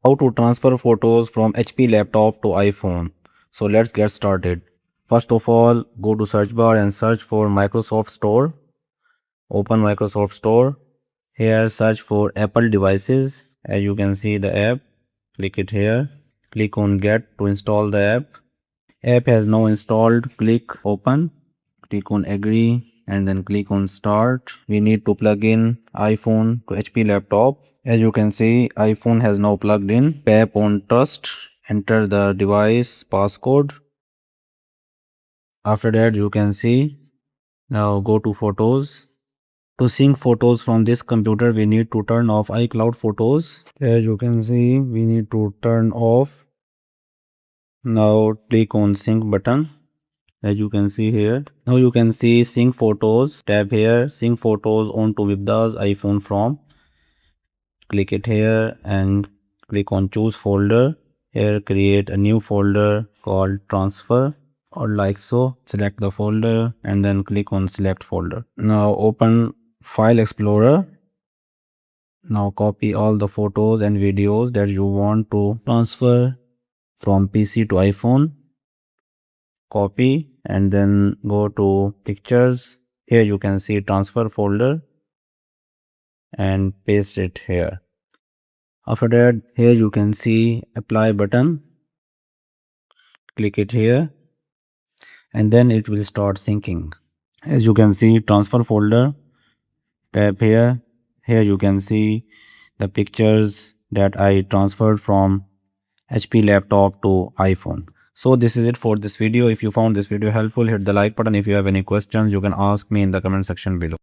How to transfer photos from HP laptop to iPhone. So let's get started. First of all, go to search bar and search for Microsoft Store. Open Microsoft Store. Here search for Apple devices. As you can see the app, click it here. Click on get to install the app. App has now installed. Click open. Click on agree and then click on start. We need to plug in iPhone to HP laptop. As you can see, iPhone has now plugged in. Tap on trust, enter the device passcode. After that, you can see, now go to photos. To sync photos from this computer, we need to turn off iCloud Photos. As you can see, we need to turn off. Now click on sync button. As you can see here, now you can see sync photos. Tap here, sync photos onto Vibda's iPhone from. Click it here and click on choose folder. Here create a new folder called transfer or like so. Select the folder and then click on select folder. Now open File Explorer. Now copy all the photos and videos that you want to transfer from PC to iPhone. Copy and then go to pictures. Here you can see transfer folder and paste it here. After that, here you can see apply button. Click it here and then it will start syncing. As you can see, transfer folder, tap here. Here you can see the pictures that I transferred from HP laptop to iPhone. So this is it for this video. If you found this video helpful, hit the like button. If you have any questions, you can ask me in the comment section below.